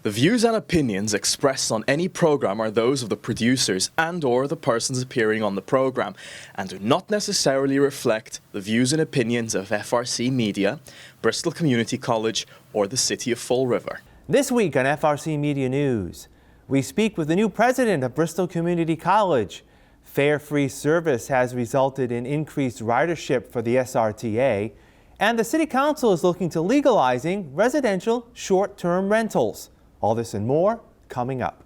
The views and opinions expressed on any program are those of the producers and/or the persons appearing on the program and do not necessarily reflect the views and opinions of FRCMedia, Bristol Community College, or the City of Fall River. This week on FRCmedia News, we speak with the new president of Bristol Community College. Fare-free service has resulted in increased ridership for the SRTA, and the City Council is looking to legalizing residential short-term rentals. All this and more coming up.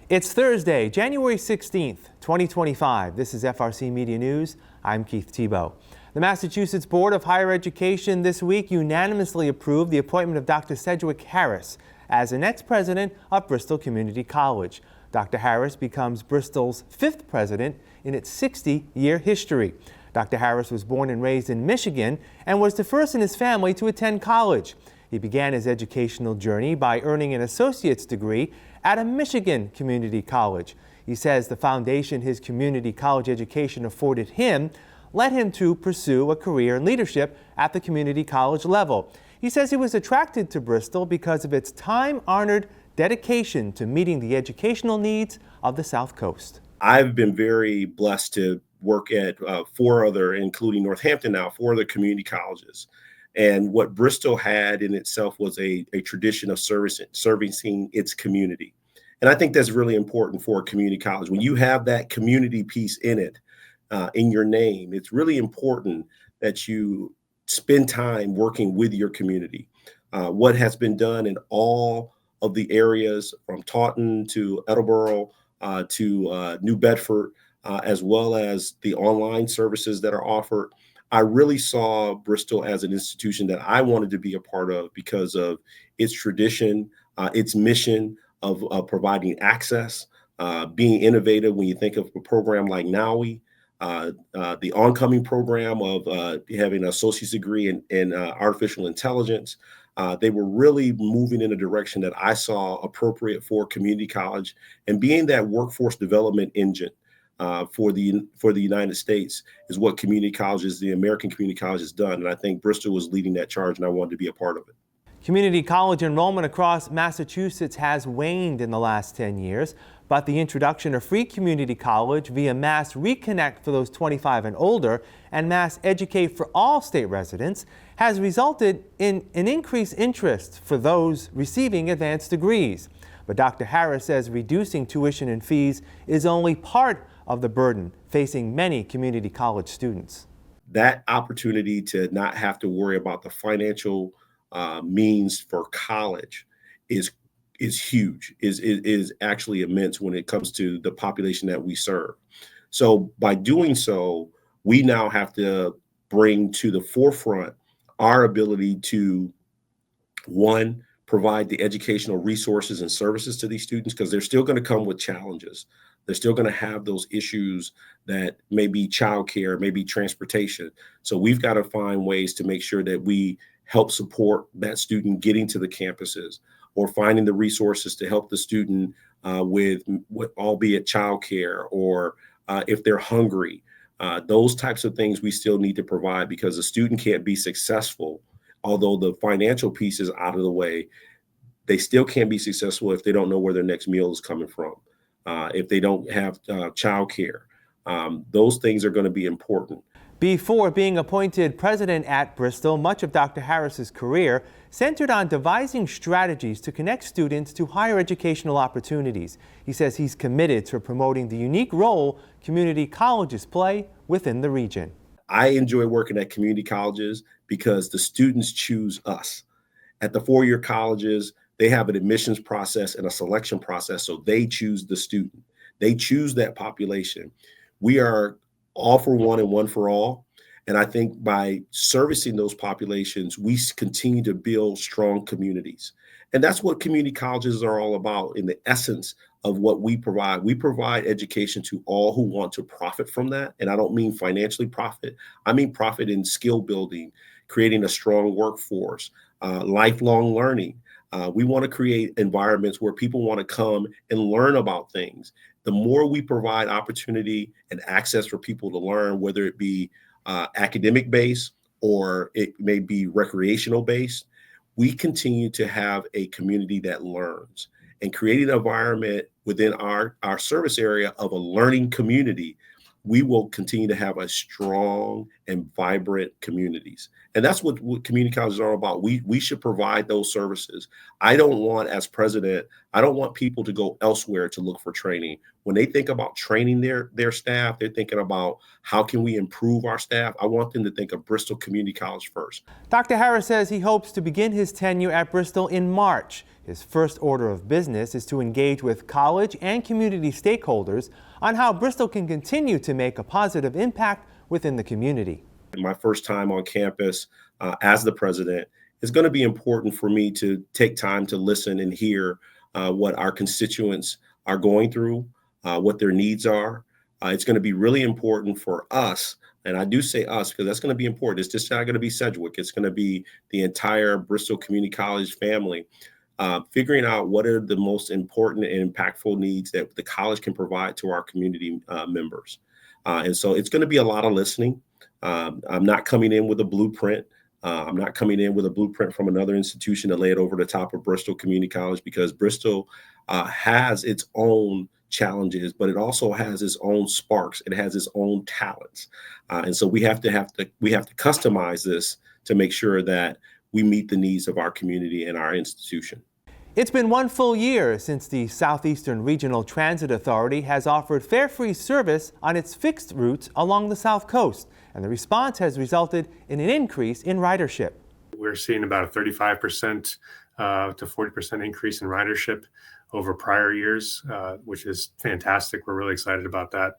It's Thursday, January 16th, 2025. This is FRCmedia News. I'm Keith Tebow. The Massachusetts Board of Higher Education this week unanimously approved the appointment of Dr. Sedgwick Harris as the next president of Bristol Community College. Dr. Harris becomes Bristol's 5th president in its 60-year history. Dr. Harris was born and raised in Michigan and was the first in his family to attend college. He began his educational journey by earning an associate's degree at a Michigan community college. He says the foundation his community college education afforded him led him to pursue a career in leadership at the community college level. He says he was attracted to Bristol because of its time-honored dedication to meeting the educational needs of the South Coast. I've been very blessed to work at 4 other, including Northampton now, 4 other community colleges. And what Bristol had in itself was a tradition of servicing its community. And I think that's really important for a community college. When you have that community piece in it, in your name, it's really important that you spend time working with your community. What has been done in all of the areas from Taunton to Edinburgh to New Bedford, as well as the online services that are offered, I really saw Bristol as an institution that I wanted to be a part of because of its tradition, its mission of providing access, being innovative. When you think of a program like NAUI, the oncoming program of having an associate's degree in artificial intelligence, they were really moving in a direction that I saw appropriate for community college and being that workforce development engine. For the United States is what community colleges, the American community college has done. And I think Bristol was leading that charge and I wanted to be a part of it. Community college enrollment across Massachusetts has waned in the last 10 years, but the introduction of free community college via Mass Reconnect for those 25 and older and Mass Educate for all state residents has resulted in an increased interest for those receiving advanced degrees. But Dr. Harris says reducing tuition and fees is only part of the burden facing many community college students. That opportunity to not have to worry about the financial means for college is huge, is actually immense when it comes to the population that we serve. So by doing so, we now have to bring to the forefront our ability to, one, provide the educational resources and services to these students, because they're still going to come with challenges. They're still going to have those issues that may be childcare, maybe transportation. So we've got to find ways to make sure that we help support that student getting to the campuses or finding the resources to help the student with albeit childcare or if they're hungry. Those types of things we still need to provide because a student can't be successful. Although the financial piece is out of the way, they still can't be successful if they don't know where their next meal is coming from. If they don't have childcare, those things are going to be important. Before being appointed president at Bristol, much of Dr. Harris's career centered on devising strategies to connect students to higher educational opportunities. He says he's committed to promoting the unique role community colleges play within the region. I enjoy working at community colleges because the students choose us. At the 4-year colleges, they have an admissions process and a selection process, so they choose the student. They choose that population. We are all for one and one for all. And I think by servicing those populations, we continue to build strong communities. And that's what community colleges are all about in the essence of what we provide. We provide education to all who want to profit from that. And I don't mean financially profit, I mean profit in skill building, creating a strong workforce, lifelong learning. We want to create environments where people want to come and learn about things. The more we provide opportunity and access for people to learn, whether it be academic based or it may be recreational based, we continue to have a community that learns, and creating an environment within our service area of a learning community. We will continue to have a strong and vibrant communities. And that's what community colleges are about. We should provide those services. I don't want, as president, I don't want people to go elsewhere to look for training. When they think about training their staff, they're thinking about how can we improve our staff. I want them to think of Bristol Community College first. Dr. Harris says he hopes to begin his tenure at Bristol in March. His first order of business is to engage with college and community stakeholders on how Bristol can continue to make a positive impact within the community. My first time on campus as the president, it's going to be important for me to take time to listen and hear what our constituents are going through, what their needs are. It's going to be really important for us, and I do say us because that's going to be important. It's just not going to be Sedgwick. It's going to be the entire Bristol Community College family. Figuring out what are the most important and impactful needs that the college can provide to our community members. And so it's going to be a lot of listening. I'm not coming in with a blueprint. I'm not coming in with a blueprint from another institution to lay it over the top of Bristol Community College, because Bristol has its own challenges, but it also has its own sparks. It has its own talents. And so we have to customize this to make sure that we meet the needs of our community and our institution. It's been one full year since the Southeastern Regional Transit Authority has offered fare-free service on its fixed routes along the South Coast, and the response has resulted in an increase in ridership. We're seeing about a 35% to 40% increase in ridership over prior years, which is fantastic. We're really excited about that.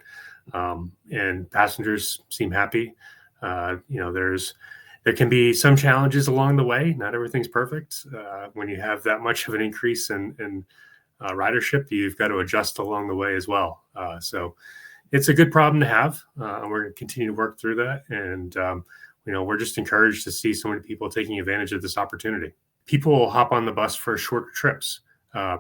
And passengers seem happy. There can be some challenges along the way. Not everything's perfect. When you have that much of an increase in ridership, you've got to adjust along the way as well. So it's a good problem to have. And we're going to continue to work through that. And, we're just encouraged to see so many people taking advantage of this opportunity. People will hop on the bus for shorter trips.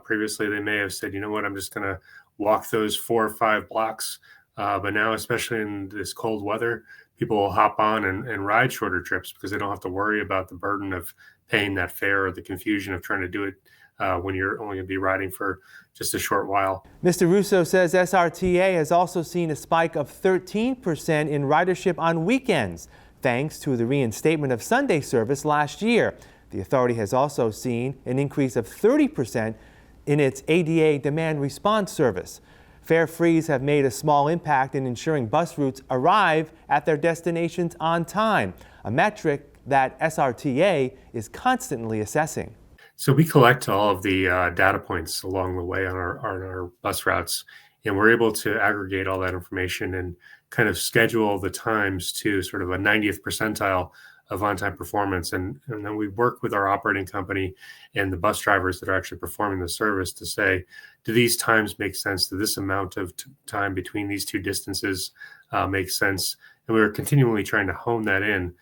Previously, they may have said, you know what, I'm just going to walk those 4 or 5 blocks. But now, especially in this cold weather, people will hop on and ride shorter trips because they don't have to worry about the burden of paying that fare or the confusion of trying to do it when you're only going to be riding for just a short while. Mr. Russo says SRTA has also seen a spike of 13% in ridership on weekends, thanks to the reinstatement of Sunday service last year. The authority has also seen an increase of 30% in its ADA demand response service. Fare frees have made a small impact in ensuring bus routes arrive at their destinations on time, a metric that SRTA is constantly assessing. So we collect all of the data points along the way on our bus routes, and we're able to aggregate all that information and kind of schedule the times to sort of a 90th percentile of on-time performance. And then we work with our operating company and the bus drivers that are actually performing the service to say, do these times make sense? Do this amount of time between these two distances make sense? And we're continually trying to hone that in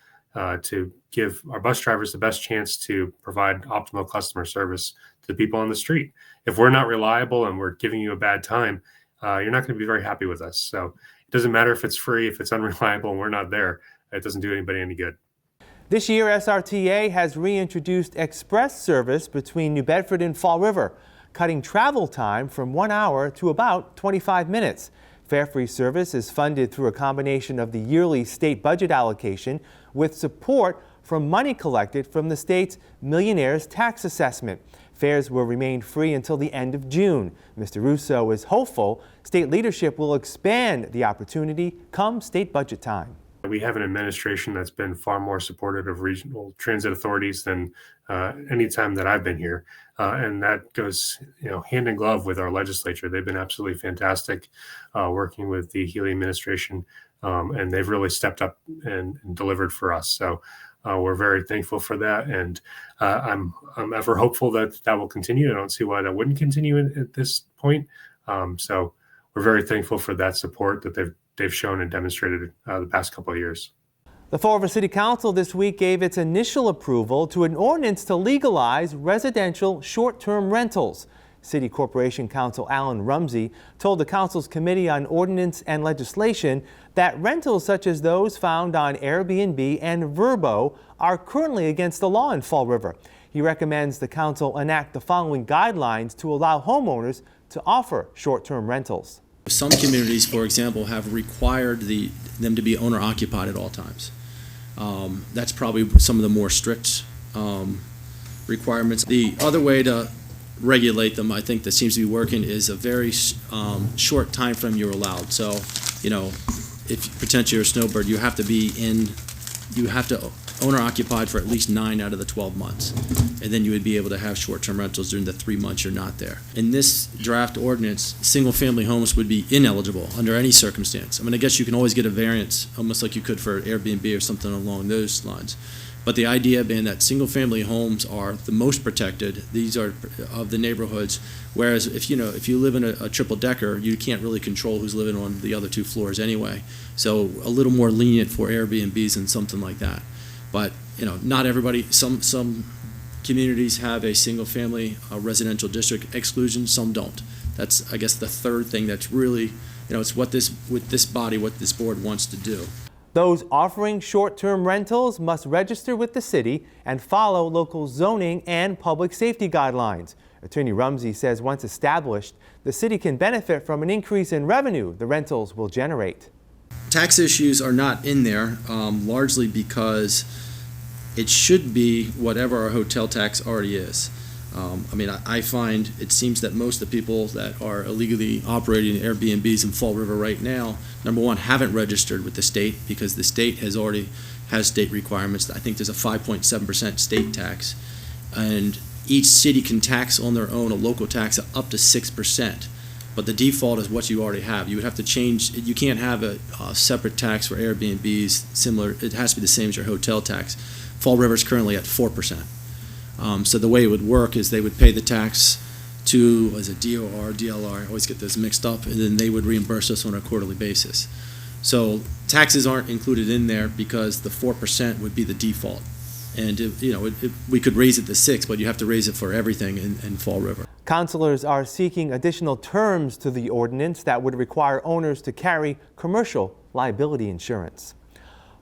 to give our bus drivers the best chance to provide optimal customer service to the people on the street. If we're not reliable and we're giving you a bad time, you're not going to be very happy with us. So it doesn't matter if it's free, if it's unreliable and we're not there, it doesn't do anybody any good. This year, SRTA has reintroduced express service between New Bedford and Fall River, cutting travel time from 1 hour to about 25 minutes. Fare-free service is funded through a combination of the yearly state budget allocation with support from money collected from the state's millionaire's tax assessment. Fares will remain free until the end of June. Mr. Russo is hopeful state leadership will expand the opportunity come state budget time. We have an administration that's been far more supportive of regional transit authorities than any time that I've been here. And that goes hand in glove with our legislature. They've been absolutely fantastic working with the Healy administration and they've really stepped up and delivered for us. So we're very thankful for that, and I'm ever hopeful that that will continue. I don't see why that wouldn't continue at this point. So we're very thankful for that support that they've shown and demonstrated the past couple of years. The Fall River City Council this week gave its initial approval to an ordinance to legalize residential short-term rentals. City Corporation Counsel Alan Rumsey told the Council's Committee on Ordinance and Legislation that rentals such as those found on Airbnb and Vrbo are currently against the law in Fall River. He recommends the Council enact the following guidelines to allow homeowners to offer short-term rentals. Some communities, for example, have required them to be owner-occupied at all times. That's probably some of the more strict requirements. The other way to regulate them, I think, that seems to be working is a very short time frame you're allowed. So, if potentially you're a snowbird, you have to owner occupied for at least 9 out of the 12 months. And then you would be able to have short-term rentals during the 3 months you're not there. In this draft ordinance, single-family homes would be ineligible under any circumstance. I mean, I guess you can always get a variance, almost like you could for Airbnb or something along those lines. But the idea being that single-family homes are the most protected. These are of the neighborhoods. Whereas if you live in a triple-decker, you can't really control who's living on the other 2 floors anyway. So a little more lenient for Airbnbs and something like that. But not everybody. Some communities have a single-family residential district exclusion. Some don't. That's, I guess, the third thing that's really, it's what this board wants to do. Those offering short-term rentals must register with the city and follow local zoning and public safety guidelines. Attorney Rumsey says once established, the city can benefit from an increase in revenue the rentals will generate. Tax issues are not in there, largely because it should be whatever our hotel tax already is. I find it seems that most of the people that are illegally operating Airbnbs in Fall River right now, number one, haven't registered with the state because the state has state requirements. I think there's a 5.7% state tax, and each city can tax on their own a local tax of up to 6%. But the default is what you already have. You would have to change. You can't have a separate tax for Airbnbs similar. It has to be the same as your hotel tax. Fall River is currently at 4%. So the way it would work is they would pay the tax to, as a DOR, DLR, I always get those mixed up, and then they would reimburse us on a quarterly basis. So taxes aren't included in there because the 4% would be the default. And we could raise it to 6%, but you have to raise it for everything in Fall River. Councilors are seeking additional terms to the ordinance that would require owners to carry commercial liability insurance.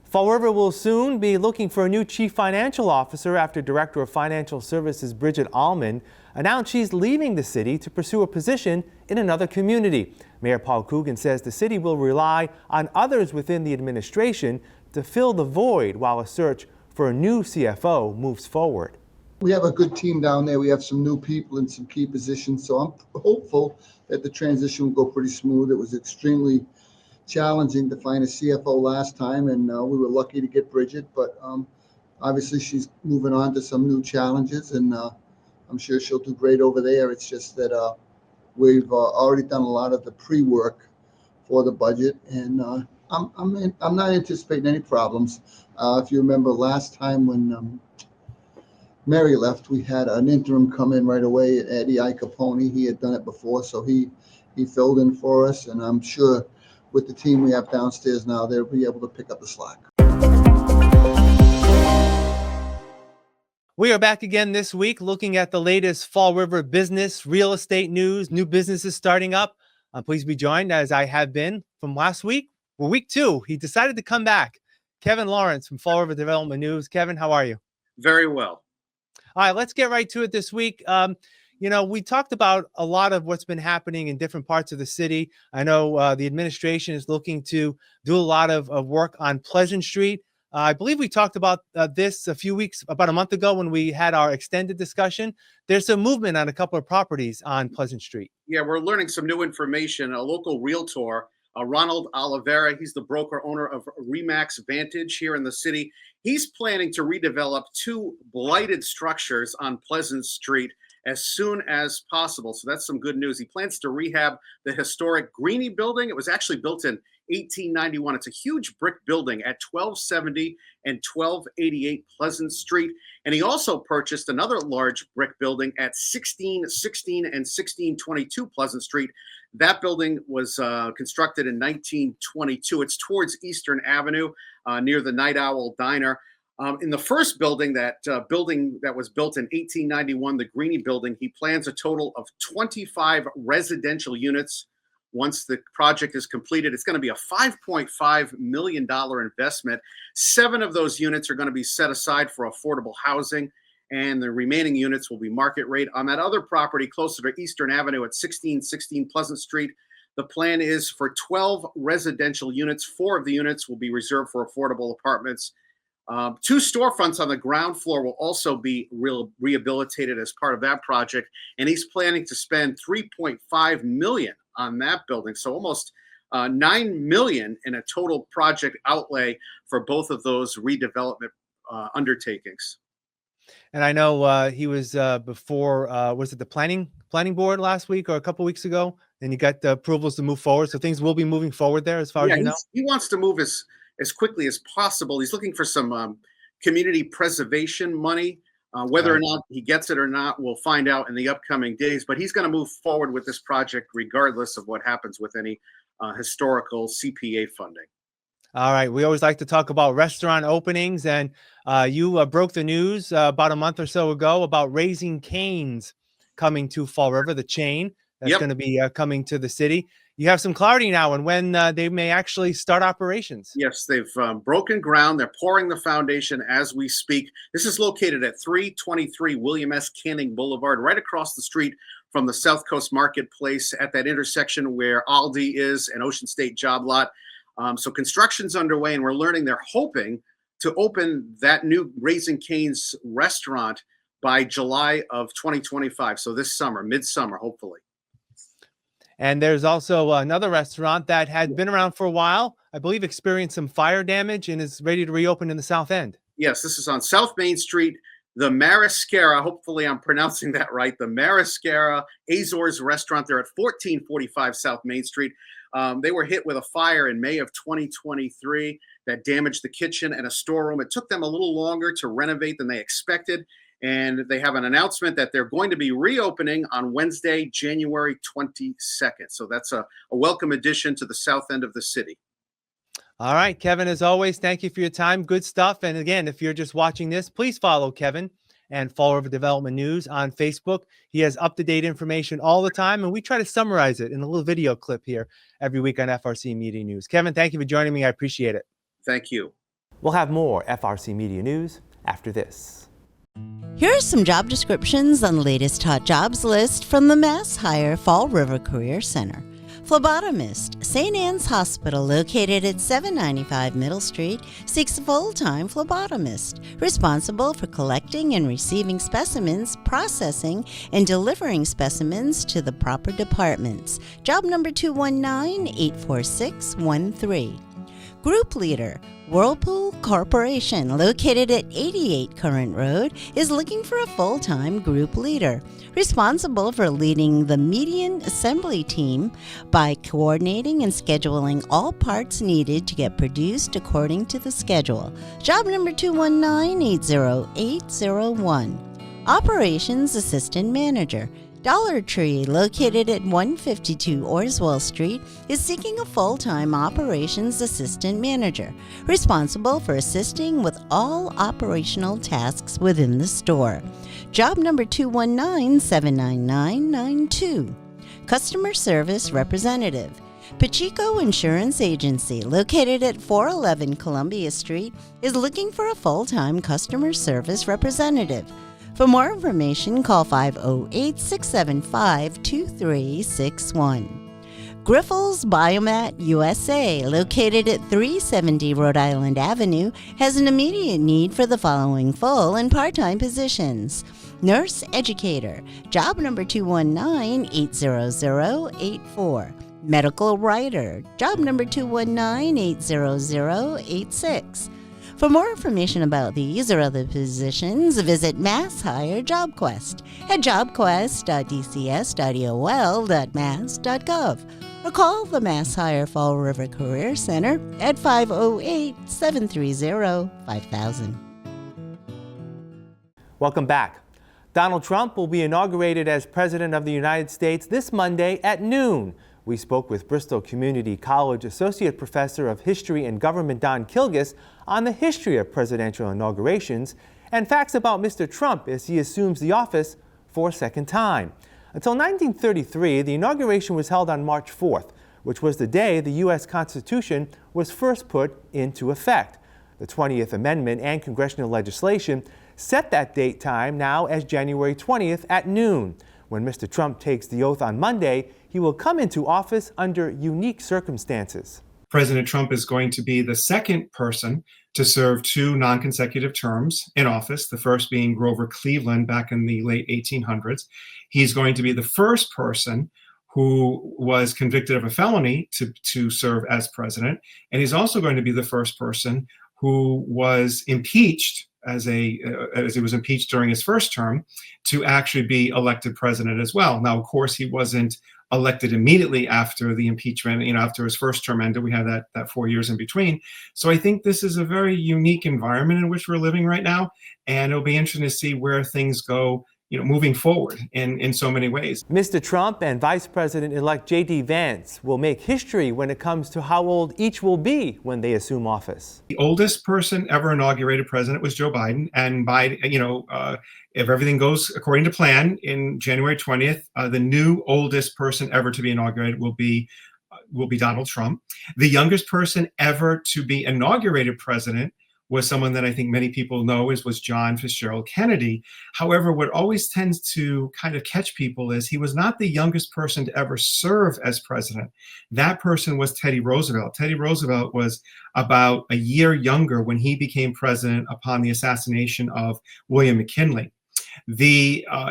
Fall River will soon be looking for a new chief financial officer after Director of Financial Services Bridget Allman announced she's leaving the city to pursue a position in another community. Mayor Paul Coogan says the city will rely on others within the administration to fill the void while a search for a new CFO moves forward. We have a good team down there. We have some new people in some key positions, so I'm hopeful that the transition will go pretty smooth. It was extremely challenging to find a CFO last time, and we were lucky to get Bridget, but obviously she's moving on to some new challenges, and I'm sure she'll do great over there. It's just that we've already done a lot of the pre-work for the budget, and I'm not anticipating any problems. If you remember last time when Mary left, we had an interim come in right away, Eddie Capone. He had done it before, so he filled in for us, and I'm sure with the team we have downstairs now, they'll be able to pick up the slack. We are back again this week looking at the latest Fall River business, real estate news, new businesses starting up. Please be joined, as I have been from last week. Well, week 2, he decided to come back. Kevin Lawrence from Fall River Development News. Kevin, how are you? Very well. All right, let's get right to it this week. We talked about a lot of what's been happening in different parts of the city. I know the administration is looking to do a lot of work on Pleasant Street. I believe we talked about this about a month ago when we had our extended discussion. There's some movement on a couple of properties on Pleasant Street. Yeah, we're learning some new information. A local realtor, Ronald Oliveira, he's the broker owner of Remax Vantage here in the city. He's planning to redevelop 2 blighted structures on Pleasant Street as soon as possible. So that's some good news. He plans to rehab the historic Greenie building. It was actually built in 1891. It's a huge brick building at 1270 and 1288 Pleasant Street. And he also purchased another large brick building at 1616 and 1622 Pleasant Street. That building was constructed in 1922. It's towards Eastern Avenue near the Night Owl Diner. In the first building that was built in 1891, the Greenie Building, he plans a total of 25 residential units. Once the project is completed, it's going to be a $5.5 million investment. 7 of those units are going to be set aside for affordable housing, and the remaining units will be market rate. On that other property closer to Eastern Avenue at 1616 Pleasant Street, the plan is for 12 residential units. 4 of the units will be reserved for affordable apartments. 2 storefronts on the ground floor will also be rehabilitated as part of that project, and he's planning to spend $3.5 million on that building. So almost $9 million in a total project outlay for both of those redevelopment undertakings. And I know he was before, was it the planning board last week or a couple weeks ago? And you got the approvals to move forward. So things will be moving forward there as far as you know? He wants to move as quickly as possible. He's looking for some community preservation money. Whether or not he gets it or not, we'll find out in the upcoming days. But he's going to move forward with this project regardless of what happens with any historical CPA funding. All right. We always like to talk about restaurant openings. And you broke the news about a month or so ago about Raising Cane's coming to Fall River, the chain that's going to be coming to the city. You have some clarity now on when they may actually start operations. Yes, they've broken ground. They're pouring the foundation as we speak. This is located at 323 William S. Canning Boulevard, right across the street from the South Coast Marketplace at that intersection where Aldi is and Ocean State Job Lot. So construction's underway, and we're learning they're hoping to open that new Raising Cane's restaurant by July of 2025. So this summer, midsummer, hopefully. And there's also another restaurant that had been around for a while, I believe experienced some fire damage and is ready to reopen in the South End. Yes, this is on South Main Street, the Mariscara. Hopefully I'm pronouncing that right. The Mariscara Azores restaurant. They're at 1445 South Main Street. They were hit with a fire in May of 2023 that damaged the kitchen and a storeroom. It took them a little longer to renovate than they expected. And they have an announcement that they're going to be reopening on Wednesday, January 22nd. So that's a welcome addition to the south end of the city. All right, Kevin, as always, thank you for your time. Good stuff. And again, if you're just watching this, please follow Kevin and Fall River Development News on Facebook. He has up-to-date information all the time, and we try to summarize it in a little video clip here every week on FRC Media News. Kevin, thank you for joining me. I appreciate it. Thank you. We'll have more FRC Media News after this. Here are some job descriptions on the latest hot jobs list from the Mass Hire Fall River Career Center. Phlebotomist, St. Anne's Hospital, located at 795 Middle Street, seeks a full-time phlebotomist responsible for collecting and receiving specimens, processing, and delivering specimens to the proper departments. Job number 219-84613. Group leader, Whirlpool Corporation, located at 88 Current Road, is looking for a full-time group leader, responsible for leading the median assembly team by coordinating and scheduling all parts needed to get produced according to the schedule. Job number 219-80801. Operations Assistant Manager, Dollar Tree, located at 152 Orswell Street, is seeking a full-time operations assistant manager, responsible for assisting with all operational tasks within the store. Job number 219-79992. Customer Service Representative, Pacheco Insurance Agency, located at 411 Columbia Street, is looking for a full-time customer service representative. For more information, call 508-675-2361. Griffles Biomat USA, located at 370 Rhode Island Avenue, has an immediate need for the following full and part-time positions. Nurse Educator, job number 219-80084. Medical Writer, job number 219-80086. For more information about these or other positions, visit Mass Hire JobQuest at jobquest.dcs.eol.mass.gov or call the Mass Higher Fall River Career Center at 508-730-5000. Welcome back. Donald Trump will be inaugurated as President of the United States this Monday at noon. We spoke with Bristol Community College Associate Professor of History and Government Don Kilgus on the history of presidential inaugurations and facts about Mr. Trump as he assumes the office for a second time. Until 1933, the inauguration was held on March 4th, which was the day the U.S. Constitution was first put into effect. The 20th Amendment and congressional legislation set that date time now as January 20th at noon. When Mr. Trump takes the oath on Monday, he will come into office under unique circumstances. President Trump is going to be the second person to serve 2 non-consecutive terms in office, the first being Grover Cleveland back in the late 1800s. He's going to be the first person who was convicted of a felony to serve as president. And he's also going to be the first person who was impeached as he was impeached during his first term to actually be elected president as well. Now, of course, he wasn't elected immediately after the impeachment, after his first term ended. We had that 4 years in between. So I think this is a very unique environment in which we're living right now. And it'll be interesting to see where things go, moving forward in so many ways. Mr. Trump and Vice President-elect J.D. Vance will make history when it comes to how old each will be when they assume office. The oldest person ever inaugurated president was Joe Biden. And Biden, if everything goes according to plan, in January 20th, the new oldest person ever to be inaugurated will be Donald Trump. The youngest person ever to be inaugurated president was someone that I think many people know was John Fitzgerald Kennedy. However, what always tends to kind of catch people is he was not the youngest person to ever serve as president. That person was Teddy Roosevelt. Teddy Roosevelt was about a year younger when he became president upon the assassination of William McKinley.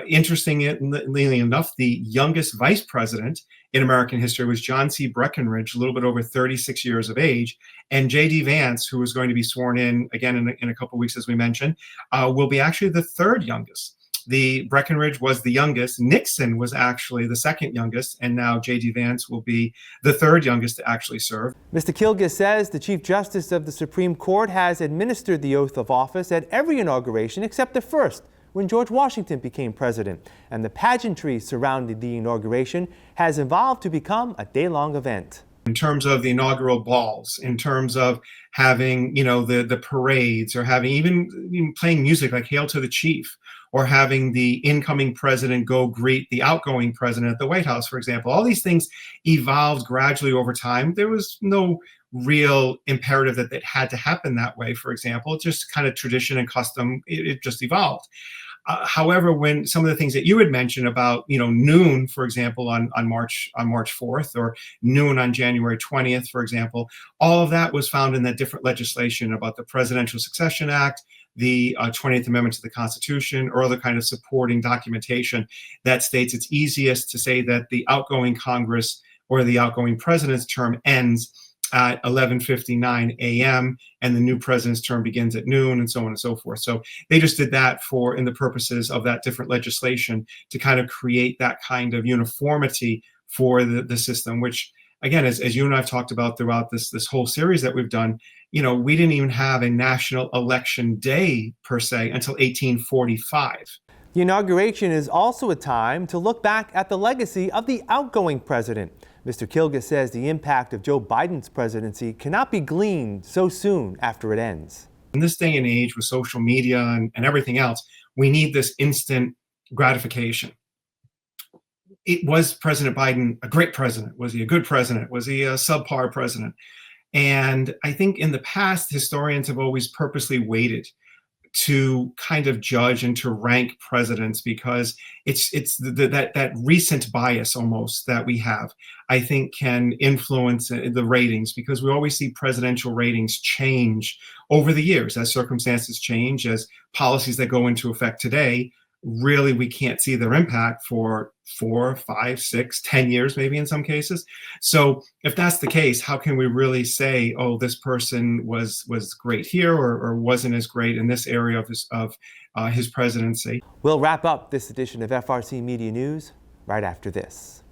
Interestingly enough, the youngest vice president in American history was John C. Breckinridge, a little bit over 36 years of age. And J.D. Vance, who is going to be sworn in again in a couple of weeks, as we mentioned, will be actually the third youngest. The Breckinridge was the youngest. Nixon was actually the second youngest. And now J.D. Vance will be the third youngest to actually serve. Mr. Kilgus says the Chief Justice of the Supreme Court has administered the oath of office at every inauguration except the first, when George Washington became president, and the pageantry surrounding the inauguration has evolved to become a day-long event. In terms of the inaugural balls, in terms of having, the parades, or having even playing music like Hail to the Chief, or having the incoming president go greet the outgoing president at the White House, for example. All these things evolved gradually over time. There was no real imperative that it had to happen that way, for example. It's just kind of tradition and custom. It just evolved. However, when some of the things that you had mentioned about, noon, for example, on March 4th, or noon on January 20th, for example, all of that was found in that different legislation about the Presidential Succession Act, the 20th Amendment to the Constitution, or other kind of supporting documentation that states it's easiest to say that the outgoing Congress or the outgoing president's term ends at 11:59 a.m. and the new president's term begins at noon, and so on and so forth. So they just did that in the purposes of that different legislation to kind of create that kind of uniformity for the system, which, again, as you and I have talked about throughout this whole series that we've done, we didn't even have a national election day per se until 1845. The inauguration is also a time to look back at the legacy of the outgoing president. Mr. Kilgus says the impact of Joe Biden's presidency cannot be gleaned so soon after it ends. In this day and age with social media and everything else, we need this instant gratification. Was President Biden a great president? Was he a good president? Was he a subpar president? And I think in the past, historians have always purposely waited to kind of judge and to rank presidents because it's that recent bias almost that we have, I think, can influence the ratings, because we always see presidential ratings change over the years as circumstances change, as policies that go into effect today, really we can't see their impact for 4, 5, 6, 10 years, maybe in some cases. So if that's the case, how can we really say, oh, this person was great here or wasn't as great in this area of his presidency? We'll wrap up this edition of FRC Media News right after this.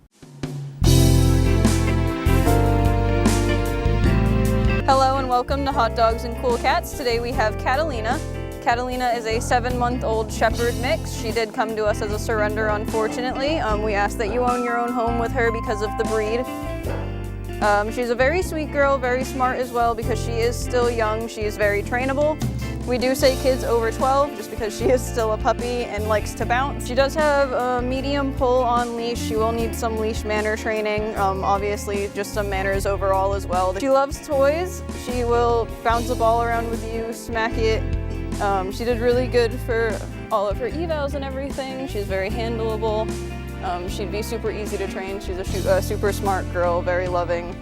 welcome to Hot Dogs and Cool Cats. Today we have Catalina. Catalina is a 7-month-old shepherd mix. She did come to us as a surrender, unfortunately. We ask that you own your own home with her because of the breed. She's a very sweet girl, very smart as well because she is still young. She is very trainable. We do say kids over 12 just because she is still a puppy and likes to bounce. She does have a medium pull on leash. She will need some leash manner training, obviously just some manners overall as well. She loves toys. She will bounce a ball around with you, smack it. She did really good for all of her evals and everything. She's very handleable. She'd be super easy to train. She's a super smart girl, very loving,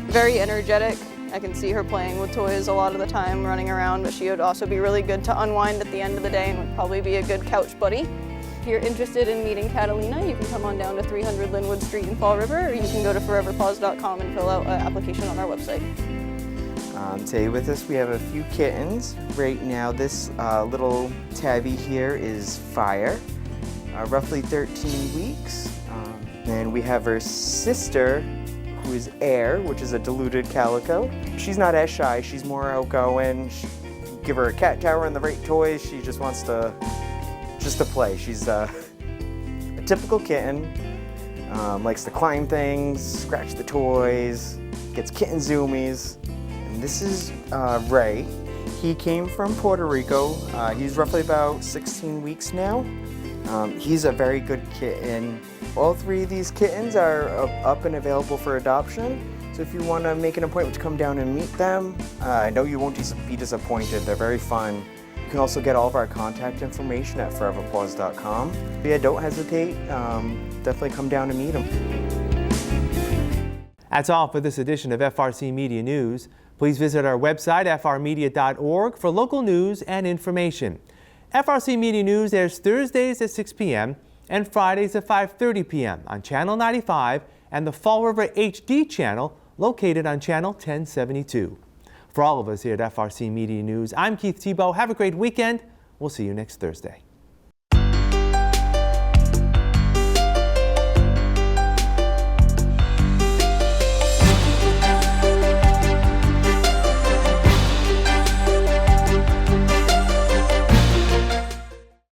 very energetic. I can see her playing with toys a lot of the time, running around, but she would also be really good to unwind at the end of the day and would probably be a good couch buddy. If you're interested in meeting Catalina, you can come on down to 300 Linwood Street in Fall River, or you can go to foreverpaws.com and fill out an application on our website. Today with us we have a few kittens. Right now this little tabby here is Fire, roughly 13 weeks. And we have her sister, who is Air, which is a diluted calico. She's not as shy, she's more outgoing. Give her a cat tower and the right toys, she just wants to play. She's a typical kitten, likes to climb things, scratch the toys, gets kitten zoomies. And this is Ray. He came from Puerto Rico. He's roughly about 16 weeks now. He's a very good kitten. All 3 of these kittens are up and available for adoption. So if you want to make an appointment to come down and meet them, I know you won't be disappointed. They're very fun. You can also get all of our contact information at foreverpaws.com. Yeah, don't hesitate. Definitely come down and meet them. That's all for this edition of FRC Media News. Please visit our website, frmedia.org, for local news and information. FRC Media News airs Thursdays at 6 p.m. and Fridays at 5:30 p.m. on Channel 95 and the Fall River HD channel located on Channel 1072. For all of us here at FRC Media News, I'm Keith Tebow. Have a great weekend. We'll see you next Thursday.